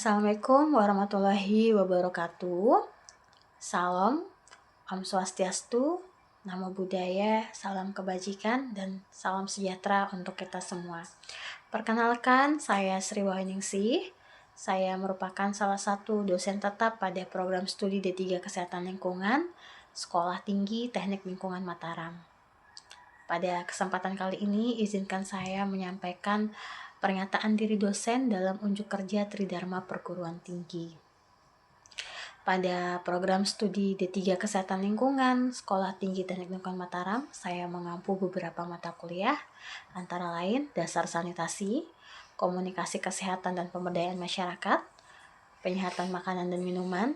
Assalamualaikum warahmatullahi wabarakatuh. Salam, Om Swastiastu, Namo Buddhaya, salam kebajikan, dan salam sejahtera untuk kita semua. Perkenalkan, saya Sri Wahyuningsih. Saya merupakan salah satu dosen tetap pada program studi D3 Kesehatan Lingkungan, Sekolah Tinggi Teknik Lingkungan Mataram. Pada kesempatan kali ini, izinkan saya menyampaikan pernyataan diri dosen dalam unjuk kerja Tridharma Perguruan Tinggi. Pada program studi D3 Kesehatan Lingkungan, Sekolah Tinggi Teknik Lingkungan Mataram, saya mengampu beberapa mata kuliah, antara lain Dasar Sanitasi, Komunikasi Kesehatan dan Pemberdayaan Masyarakat, Penyihatan Makanan dan Minuman,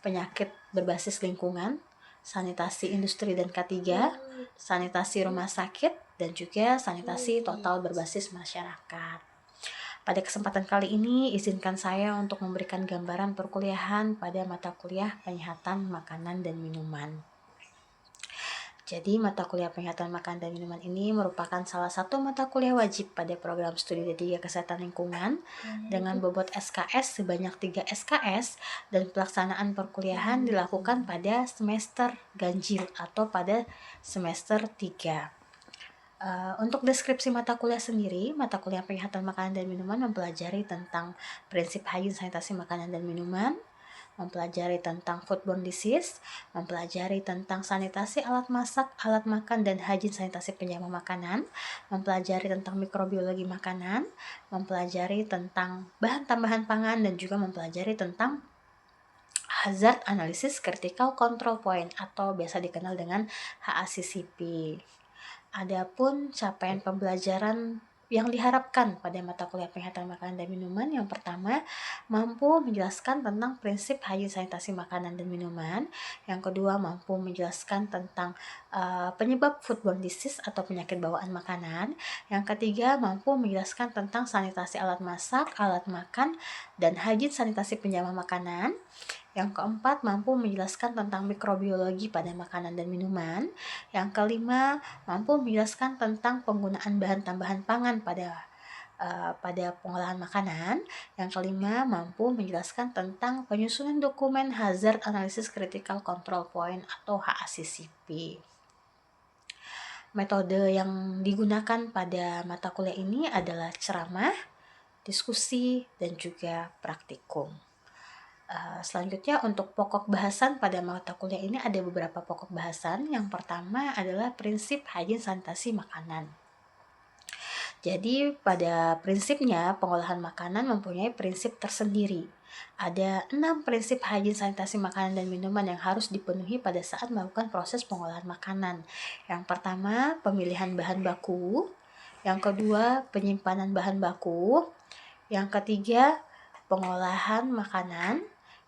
Penyakit Berbasis Lingkungan, Sanitasi Industri dan K3, Sanitasi Rumah Sakit, dan juga Sanitasi Total Berbasis Masyarakat. Pada kesempatan kali ini, izinkan saya untuk memberikan gambaran perkuliahan pada mata kuliah Penyihatan Makanan dan Minuman. Jadi, mata kuliah Penyihatan Makanan dan Minuman ini merupakan salah satu mata kuliah wajib pada program studi D3 Kesehatan Lingkungan dengan bobot SKS sebanyak 3 SKS dan pelaksanaan perkuliahan dilakukan pada semester ganjil atau pada semester 3. Untuk deskripsi mata kuliah sendiri, mata kuliah Penyihatan Makanan dan Minuman mempelajari tentang prinsip hygiene sanitasi makanan dan minuman, mempelajari tentang foodborne disease, mempelajari tentang sanitasi alat masak, alat makan, dan hygiene sanitasi penjaga makanan, mempelajari tentang mikrobiologi makanan, mempelajari tentang bahan tambahan pangan, dan juga mempelajari tentang hazard analysis critical control point atau biasa dikenal dengan HACCP. Adapun capaian pembelajaran yang diharapkan pada mata kuliah Penyihatan Makanan dan Minuman, yang pertama, mampu menjelaskan tentang prinsip hygiene sanitasi makanan dan minuman. Yang kedua, mampu menjelaskan tentang penyebab foodborne disease atau penyakit bawaan makanan. Yang ketiga, mampu menjelaskan tentang sanitasi alat masak, alat makan, dan hygiene sanitasi penjamah makanan. Yang keempat, mampu menjelaskan tentang mikrobiologi pada makanan dan minuman. Yang kelima, mampu menjelaskan tentang penggunaan bahan tambahan pangan pada pengolahan makanan. Yang kelima, mampu menjelaskan tentang penyusunan dokumen Hazard Analysis Critical Control Point atau HACCP. Metode yang digunakan pada mata kuliah ini adalah ceramah, diskusi, dan juga praktikum. Selanjutnya, untuk pokok bahasan pada mata kuliah ini ada beberapa pokok bahasan. Yang pertama adalah prinsip hygiene sanitasi makanan. Jadi pada prinsipnya pengolahan makanan mempunyai prinsip tersendiri. Ada 6 prinsip hygiene sanitasi makanan dan minuman yang harus dipenuhi pada saat melakukan proses pengolahan makanan. Yang pertama, pemilihan bahan baku. Yang kedua, penyimpanan bahan baku. Yang ketiga, pengolahan makanan.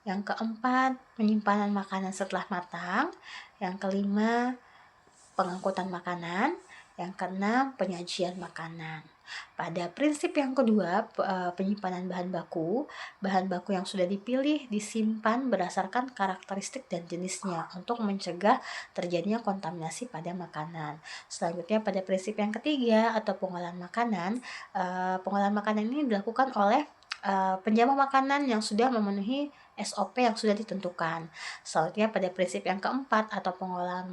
Yang keempat, penyimpanan makanan setelah matang. Yang kelima, pengangkutan makanan. Yang keenam, penyajian makanan. Pada prinsip yang kedua, penyimpanan bahan baku yang sudah dipilih disimpan berdasarkan karakteristik dan jenisnya untuk mencegah terjadinya kontaminasi pada makanan. Selanjutnya, pada prinsip yang ketiga atau pengolahan makanan ini dilakukan oleh penjamah makanan yang sudah memenuhi SOP yang sudah ditentukan. Selanjutnya, pada prinsip yang keempat atau pengolahan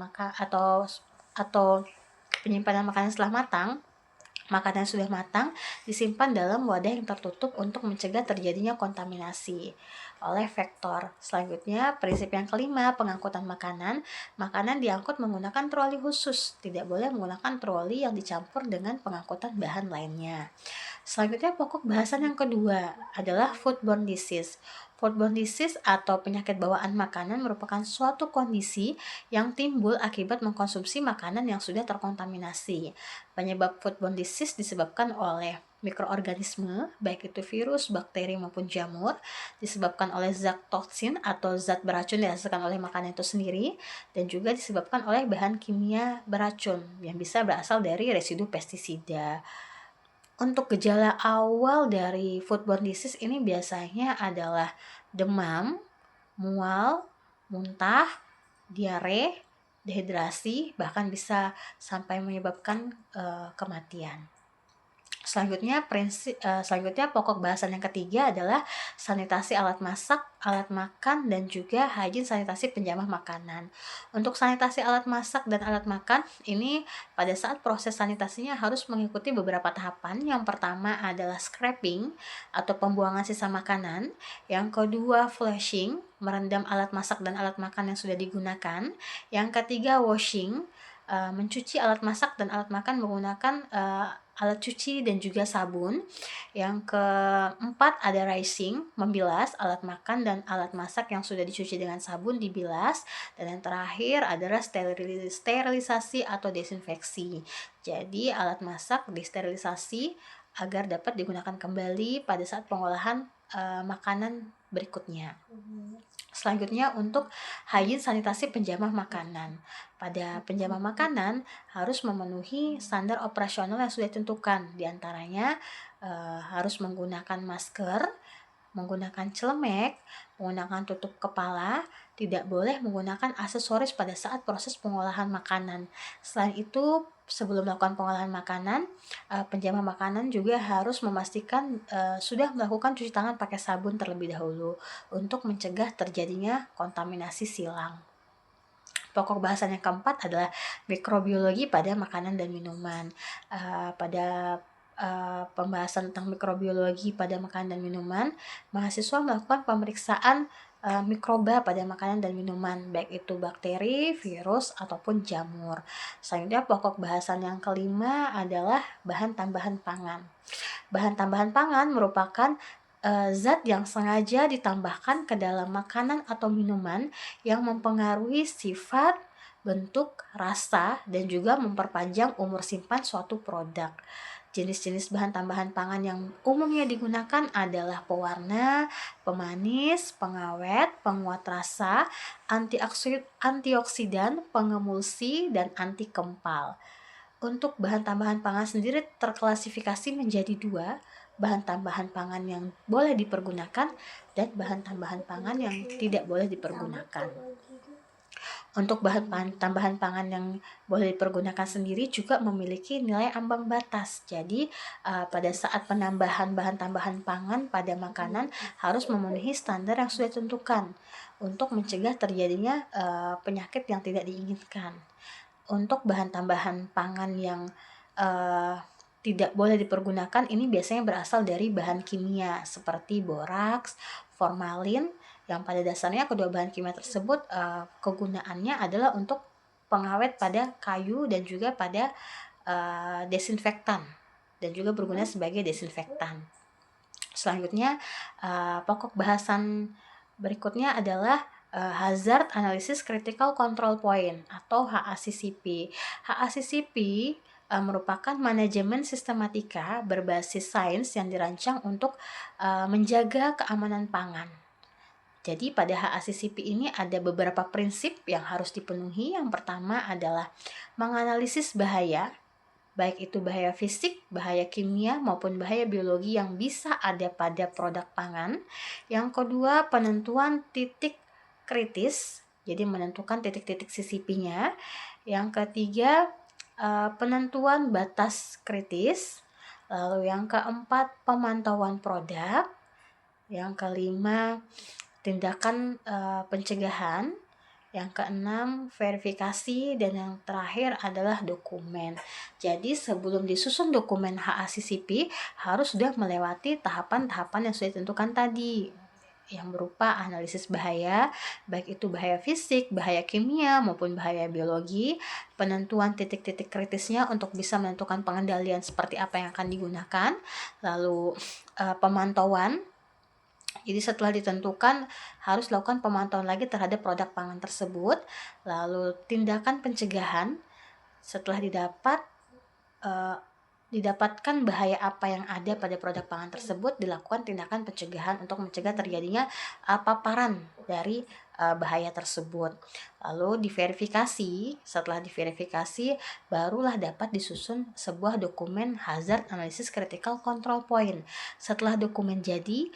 atau penyimpanan makanan setelah matang, makanan yang sudah matang disimpan dalam wadah yang tertutup untuk mencegah terjadinya kontaminasi oleh vektor. Selanjutnya, prinsip yang kelima, pengangkutan makanan. Makanan diangkut menggunakan troli khusus, tidak boleh menggunakan troli yang dicampur dengan pengangkutan bahan lainnya. Selanjutnya, pokok bahasan yang kedua adalah foodborne disease. Foodborne disease atau penyakit bawaan makanan merupakan suatu kondisi yang timbul akibat mengkonsumsi makanan yang sudah terkontaminasi. Penyebab foodborne disease disebabkan oleh mikroorganisme, baik itu virus, bakteri maupun jamur, disebabkan oleh zat toksin atau zat beracun dihasilkan oleh makanan itu sendiri, dan juga disebabkan oleh bahan kimia beracun yang bisa berasal dari residu pestisida. Untuk gejala awal dari foodborne disease ini biasanya adalah demam, mual, muntah, diare, dehidrasi, bahkan bisa sampai menyebabkan kematian. Selanjutnya pokok bahasan yang ketiga adalah sanitasi alat masak, alat makan, dan juga hygiene sanitasi penjamah makanan. Untuk sanitasi alat masak dan alat makan, ini pada saat proses sanitasinya harus mengikuti beberapa tahapan. Yang pertama adalah scraping atau pembuangan sisa makanan. Yang kedua flushing, merendam alat masak dan alat makan yang sudah digunakan. Yang ketiga washing, mencuci alat masak dan alat makan menggunakan alat cuci dan juga sabun. Yang keempat ada rinsing, membilas alat makan dan alat masak yang sudah dicuci dengan sabun dibilas. Dan yang terakhir adalah sterilisasi atau desinfeksi. Jadi alat masak disterilisasi agar dapat digunakan kembali pada saat pengolahan makanan berikutnya. Selanjutnya untuk hygiene sanitasi penjamah makanan. Pada penjamah makanan harus memenuhi standar operasional yang sudah ditentukan. Di antaranya harus menggunakan masker, menggunakan celemek, menggunakan tutup kepala, tidak boleh menggunakan aksesoris pada saat proses pengolahan makanan. Selain itu, sebelum melakukan pengolahan makanan, penjamah makanan juga harus memastikan sudah melakukan cuci tangan pakai sabun terlebih dahulu untuk mencegah terjadinya kontaminasi silang. Pokok bahasan yang keempat adalah mikrobiologi pada makanan dan minuman. Pada pembahasan tentang mikrobiologi pada makanan dan minuman, mahasiswa melakukan pemeriksaan mikroba pada makanan dan minuman, baik itu bakteri, virus, ataupun jamur. Selanjutnya pokok bahasan yang kelima adalah bahan tambahan pangan. Bahan tambahan pangan merupakan zat yang sengaja ditambahkan ke dalam makanan atau minuman yang mempengaruhi sifat, bentuk, rasa, dan juga memperpanjang umur simpan suatu produk. Jenis-jenis bahan tambahan pangan yang umumnya digunakan adalah pewarna, pemanis, pengawet, penguat rasa, antioksidan, pengemulsi, dan anti kempal. Untuk bahan tambahan pangan sendiri terklasifikasi menjadi dua, bahan tambahan pangan yang boleh dipergunakan dan bahan tambahan pangan yang tidak boleh dipergunakan. Untuk bahan tambahan pangan yang boleh dipergunakan sendiri juga memiliki nilai ambang batas. Jadi pada saat penambahan bahan tambahan pangan pada makanan harus memenuhi standar yang sudah ditentukan untuk mencegah terjadinya penyakit yang tidak diinginkan. Untuk bahan tambahan pangan yang tidak boleh dipergunakan ini biasanya berasal dari bahan kimia seperti boraks, formalin, yang pada dasarnya kedua bahan kimia tersebut kegunaannya adalah untuk pengawet pada kayu dan juga pada desinfektan dan juga berguna sebagai desinfektan. Selanjutnya pokok bahasan berikutnya adalah Hazard Analysis Critical Control Point atau HACCP. HACCP merupakan manajemen sistematika berbasis sains yang dirancang untuk menjaga keamanan pangan. Jadi pada HACCP ini ada beberapa prinsip yang harus dipenuhi. Yang pertama adalah menganalisis bahaya, baik itu bahaya fisik, bahaya kimia, maupun bahaya biologi yang bisa ada pada produk pangan. Yang kedua, penentuan titik kritis, jadi menentukan titik-titik CCP-nya. Yang ketiga, penentuan batas kritis. Lalu yang keempat, pemantauan produk. Yang kelima, tindakan pencegahan. Yang keenam, verifikasi, dan yang terakhir adalah dokumen. Jadi sebelum disusun dokumen HACCP harus sudah melewati tahapan-tahapan yang sudah ditentukan tadi, yang berupa analisis bahaya, baik itu bahaya fisik, bahaya kimia, maupun bahaya biologi, penentuan titik-titik kritisnya untuk bisa menentukan pengendalian seperti apa yang akan digunakan, lalu pemantauan. Jadi setelah ditentukan harus lakukan pemantauan lagi terhadap produk pangan tersebut, lalu tindakan pencegahan setelah didapatkan bahaya apa yang ada pada produk pangan tersebut, dilakukan tindakan pencegahan untuk mencegah terjadinya paparan dari bahaya tersebut. Lalu diverifikasi, setelah diverifikasi barulah dapat disusun sebuah dokumen Hazard Analysis Critical Control Point. Setelah dokumen jadi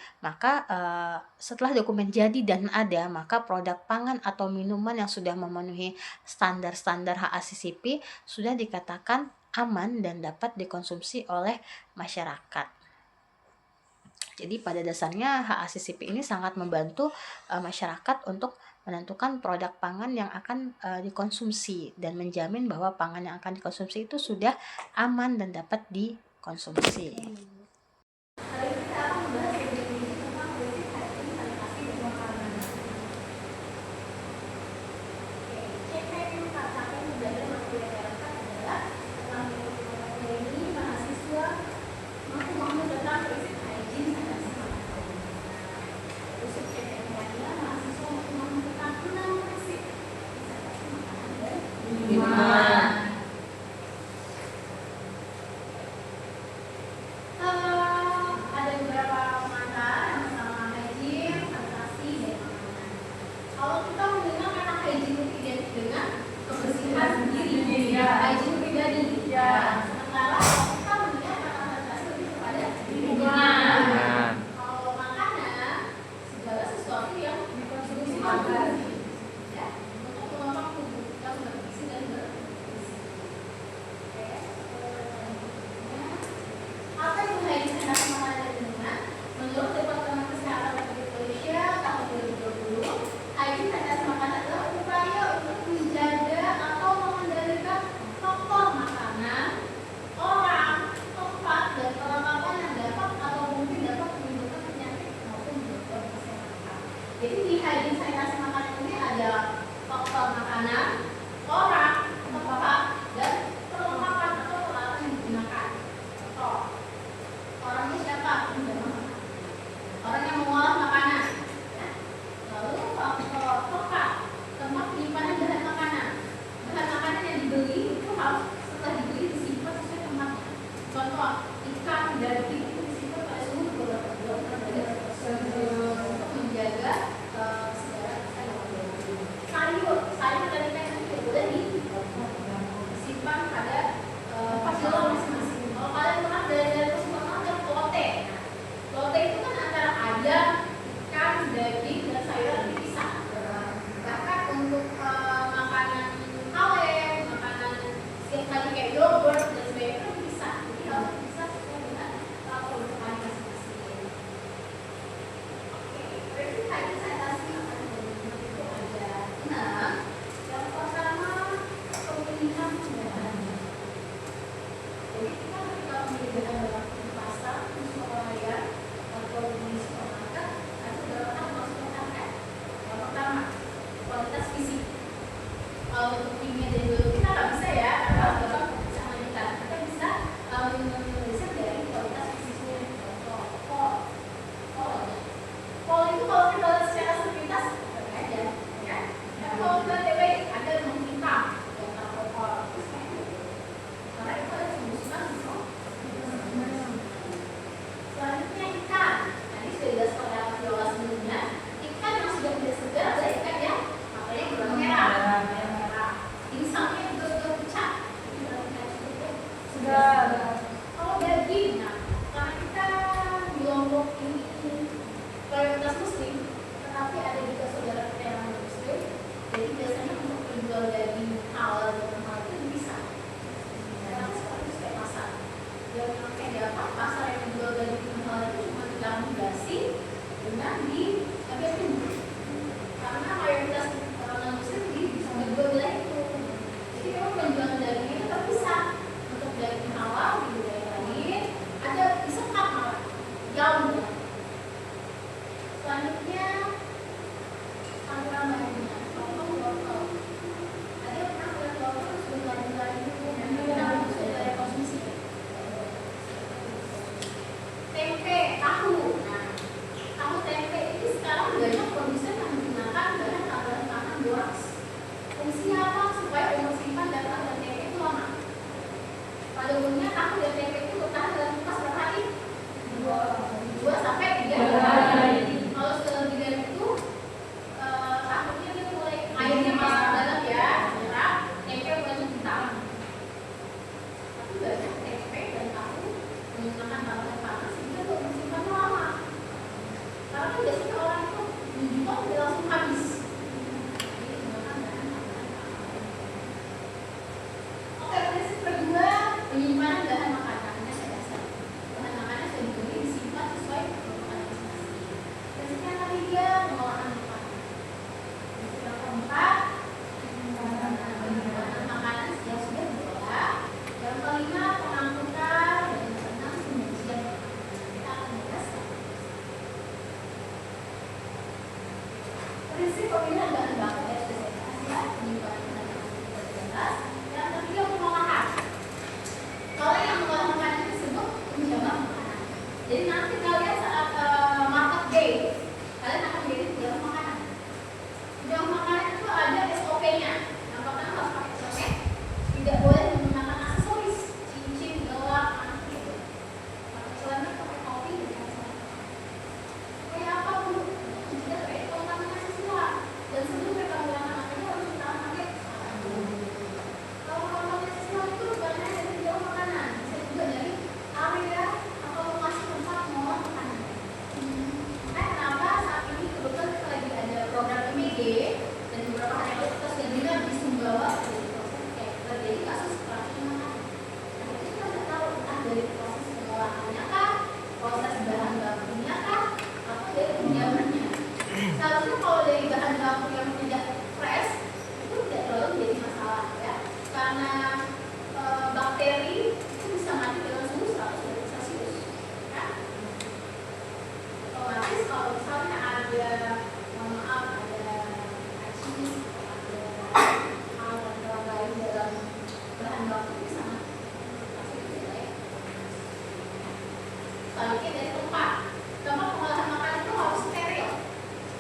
dan ada, maka produk pangan atau minuman yang sudah memenuhi standar-standar HACCP sudah dikatakan aman dan dapat dikonsumsi oleh masyarakat. Jadi pada dasarnya HACCP ini sangat membantu masyarakat untuk menentukan produk pangan yang akan dikonsumsi dan menjamin bahwa pangan yang akan dikonsumsi itu sudah aman dan dapat dikonsumsi. Jadi di hygiene sanitasi makanan ini ada faktor makanan, orang, tempat, dan perlengkapan atau peralatan yang digunakan. Contoh, orangnya siapa? Orang yang mengolah makanan. Ya. Lalu faktor tempat penyimpanan bahan makanan. Bahan makanan yang dibeli itu harus setelah dibeli disimpan sesuai tempatnya. Contoh, ikan, daging itu disimpan pada suhu beberapa bulan untuk menjaga sayur dan ikan itu tidak boleh disimpan pada kilo masing-masing. Kalau kalian pernah dari supermarket lote, lote itu kan antara ayam, ikan, daging dan sayuran dipisah. Bahkan untuk makanan kaleng, makanan siap tadi kayak yogurt dan sebagainya itu dipisah. Jadi harus dipisah sesuai dengan kebutuhan masing-masing. Oke, berarti tadi saya kasih akan itu ada 6. Yang pertama, pemilihan bahan. Jadi kita ketika memilih bahan dalam di pasar, di swalayan atau di supermarket, ada beberapa hal yang harus kita lihat. Yang pertama, kualitas fisik. Kalau untuk kimia dan biologi kita nggak bisa ya, karena Bapak bisa melanjutkan. Kita bisa menulisnya dari kualitas fisiknya. Contoh, pol itu kalau kita lihat secara sepintas keren aja, ya. Tapi kalau kita TB ada yang hitam, yang alkohol, itu sebenarnya karena itu ada sembusunan selanjutnya ikan. Tadi sudah dijelaskan oleh Pak Yola sebelumnya. Ikan yang sudah tidak segar adalah ikan yang makanya berwarna merah. Ini sangat prinsip pemilihan bahan baku dari spesifikasi penyimpanan dan jelas. Yang ketiga, pengolahan. Kalau yang mengolah makanan disebut penjaga makanan. Jadi nanti kalian saat market day, kalian akan menjadi penjaga makanan. Penjaga makanan itu ada SOP-nya. Yang pertama harus pakai SOP, tidak boleh menggunakan aksesoris, cincin, gelang, gitu. Pakai pakai topi, kayak apa dulu? Tidak kayak kontaminasi silang. Dan sebelum mereka menggunakan makanya harus kita pakai kalau kontaminasi silang itu bukan hanya dari penjaga makanan, bisa juga dari area atau lokasi tempat mengolah makanan. Makanya kenapa saat ini kebetulan kita lagi ada program MBG dan beberapa hari lalu kita sudah dengar di Sumbawa terjadi kasus keracunan makanan. Nah itu kita nggak tahu entah dari proses pengolahannya kah, proses bahan bakunya kah, atau dari penjamannya. Seharusnya kalau dari bahan baku yang tidak fresh itu tidak terlalu menjadi masalah ya, karena bakteri itu bisa mati dengan suhu 100 derajat Celcius. Ya. Otomatis kalau misalnya ada, mohon maaf, ada acis atau ada hal lain dalam bahan baku itu bisa mati. Pasti tidak ya. Selanjutnya dari tempat pengolahan makanan itu harus steril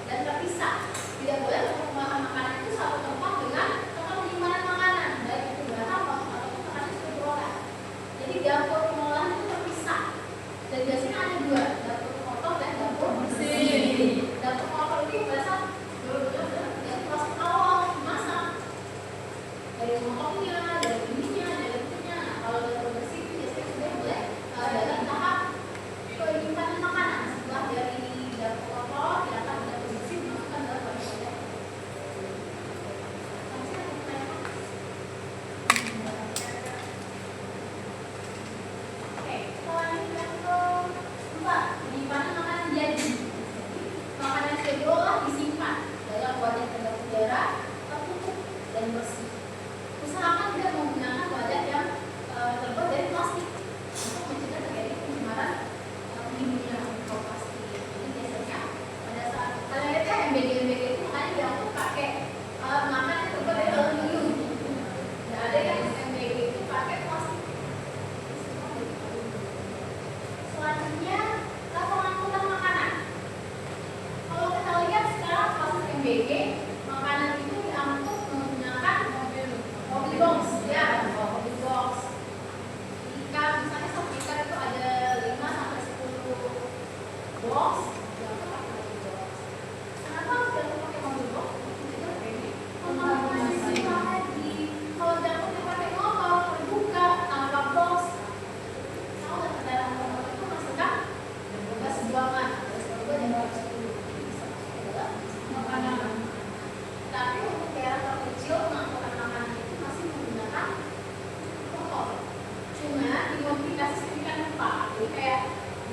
dan terpisah. Tidak boleh pengolahan makanan itu satu tempat dengan tempat penyimpanan makanan, baik itu garam ataupun makanan sudah diolah. Jadi dapur pengolahan itu terpisah. Dan biasanya ada dua, dapur kotor dan dapur bersih. Dapur kotor itu biasa dari proses awal masak, dari motongnya, dari ininya, dari itunya. Nah, kalau dapur bersih itu biasanya sudah mulai dalam tahap penyimpanan makanan. Setelah dari dapur kotor diangkat ke dapur bersih, dimasukkan dalam wadah wadah. Oke, selanjutnya keempat, penyimpanan makanan jadi. Makanan yang sudah diolah disimpan dalam wadah tegak udara, tertutup dan bersih. Usahakan tidak menggunakan wadah yang terbuat dari plastik untuk mencegah terjadi pencemaran lingkungan atau plastik. Jadi biasanya pada saat kalian lihat ya MBG itu makanya diangkut pakai makanan yang terbuat dari aluminium. Tidak ada yang MBG itu pakai plastik. Selanjutnya, pengangkutan makanan. Kalau kita lihat sekarang proses MBG, makanan itu diangkut menggunakan mobil box, ya, mobil box. Ikan, misalnya satu ikan itu ada 5 sampai 10 box, diangkut pakai mobil box. Kenapa harus diangkut pakai mobil box? Itu ini kontaminasi lagi. Kalau diangkut pakai motor, terbuka tanpa box, tahu nggak kendaraan motor itu masukkan gas buangan, gas buangan yang harus bisa masuk ke dalam makanan. Tapi untuk daerah terkecil pengangkutan makanan itu masih menggunakan motor. Cuma dimodifikasi sedemikian rupa, jadi kayak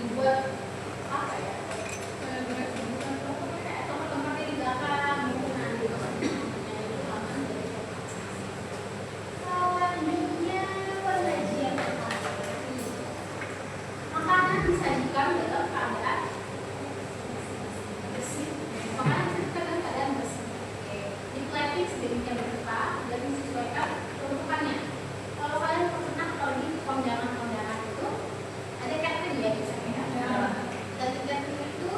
dibuat apa ya? Kayak tempat-tempatnya di belakang lingkungan gitu. Nah, itu aman dari kontaminasi. Selanjutnya penyajian makanan disajikan dalam keadaan bersih. Makanan disajikan dalam keadaan bersih. Di plating sedemikian rupa dan disesuaikan peruntukannya. Kalau kalian pernah pergi ke kondangan-kondangan itu ada catering ya biasanya. Dan catering itu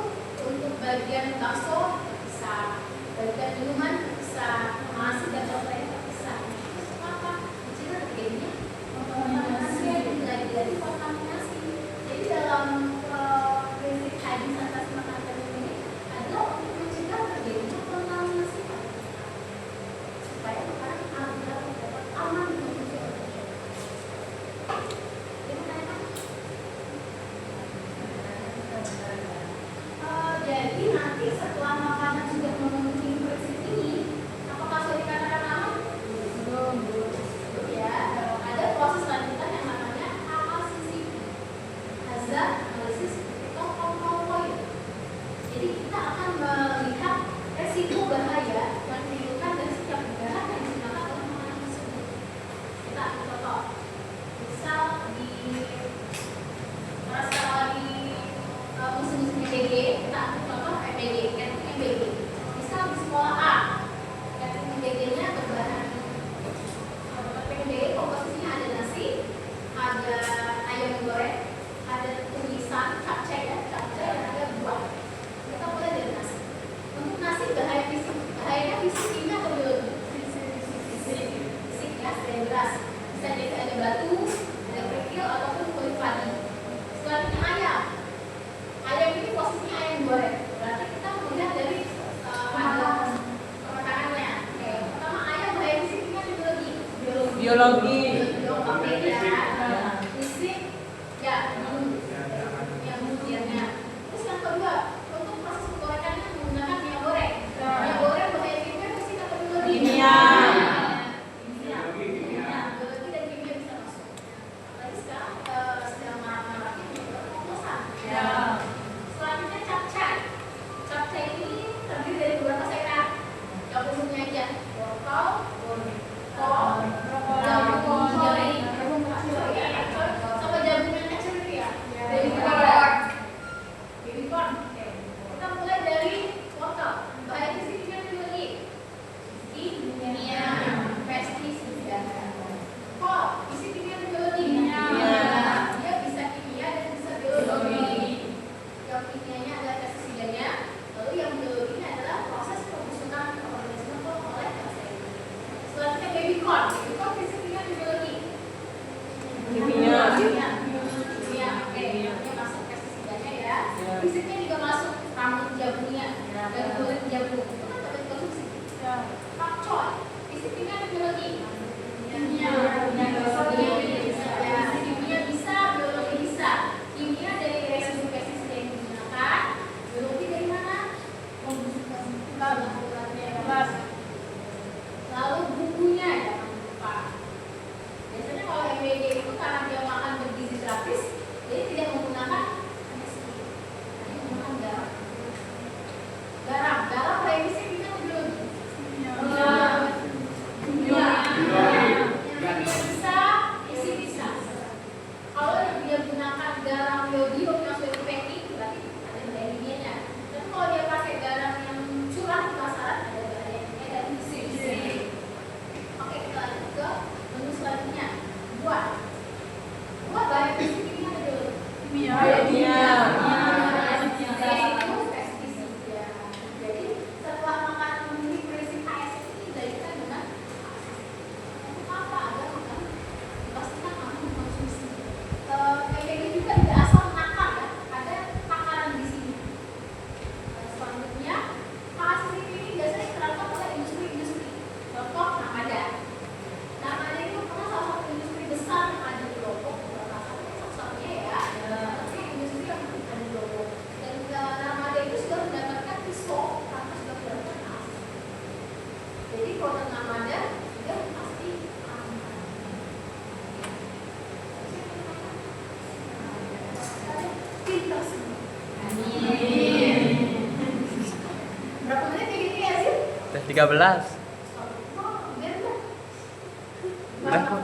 untuk bagian bakso terpisah, bagian minuman terpisah, nasi dan lain-lain terpisah. Terus apa? Mencegah terjadinya kontaminasi dari kontaminasi. Jadi dalam prinsip hadis sanitasi makanan ini adalah untuk mencegah terjadinya kontaminasi supaya makanan agar dapat aman dikonsumsi oleh masyarakat. Jadi nanti setelah makanan sudah memenuhi prinsip ini, apakah sudah dikatakan aman? Belum. Ya, ada proses lanjutan yang namanya HACCP, Hazard Analysis Critical Control Point. Jadi kita akan melihat resiko bahaya yang ditimbulkan dari setiap bahan yang digunakan oleh makanan tersebut. Kita ambil contoh, misal di sekarang lagi musim-musim MBG, kita ambil contoh MBG, MBG. Misal di sekolah Biologi. Oke ya. Fisik ya yang kemudiannya. Terus yang kedua untuk proses penggorengannya menggunakan minyak goreng. Minyak goreng pakai kimia fisik atau biologi? Kimia. Biologi dan kimia bisa masuk. Apalagi sekarang sedang marak-maraknya pengoplosan. Selanjutnya capcay. Capcay ini terdiri dari beberapa sayuran. Yang umumnya aja wortel, kol, jagung, sama jagung yang kecil itu ya. Baby corn. Oke. Kita mulai dari wortel. Bahan fisiknya dulu lagi. Kimia, pestisida. Kol, isi kimia dan biologi. Dia bisa kimia dan bisa biologi. Yang kimianya adalah pestisidanya, lalu yang biologinya adalah proses pembusukan organisme oleh bakteri. Selanjutnya baby corn. Baby corn fisik kimia dan biologi. Kimia. Kimia, oke. Ini masuk pestisidanya ya. Fisiknya juga masuk rambut jagungnya dan kulit jagung. Itu kan dapat konsumsi. Pakcoy, fisik kimia dan biologi. Kimia bisa, biologi bisa. Kimia dari residu pestisida yang digunakan. Biologi dari mana? Lalu bumbunya jangan lupa. Biasanya kalau MBG itu karena dia makan bergizi gratis, jadi tidak menggunakan MSG. Jadi menggunakan garam. Garam remisi kita biologi. Yang bisa, isi bisa. Kalau yang dia gunakan garam yodium yang sudah di-packing, berarti ada bahaya kimianya. Tapi kalau dia pakai garam yang curah di pasaran, ada bahaya kimia dan isi. Oke, kita lanjut ke menu selanjutnya. Buah bahan fisik kimia ada biologi. Yaitu pestisida. Jadi setelah makan memenuhi prinsip ASF ini dilanjutkan dengan untuk apa? Agar makan dipastikan aman mengkonsumsi. Kayak juga tidak asal menakar ya, ada takaran di sini. Selanjutnya ASF ini biasanya diterapkan oleh industri-industri. Contoh Namada. Namada itu pernah salah satu industri besar yang ada di Lombok. Satu-satunya ya, tapi industri yang ada di Lombok. Dan Namada itu sudah mendapatkan ISO karena sudah mendapatkan ASF. Jadi produk Namada sudah pasti aman. Pintar semua. Berapa menit kayak gini ya sih? 13. Oh, biar Udah kok.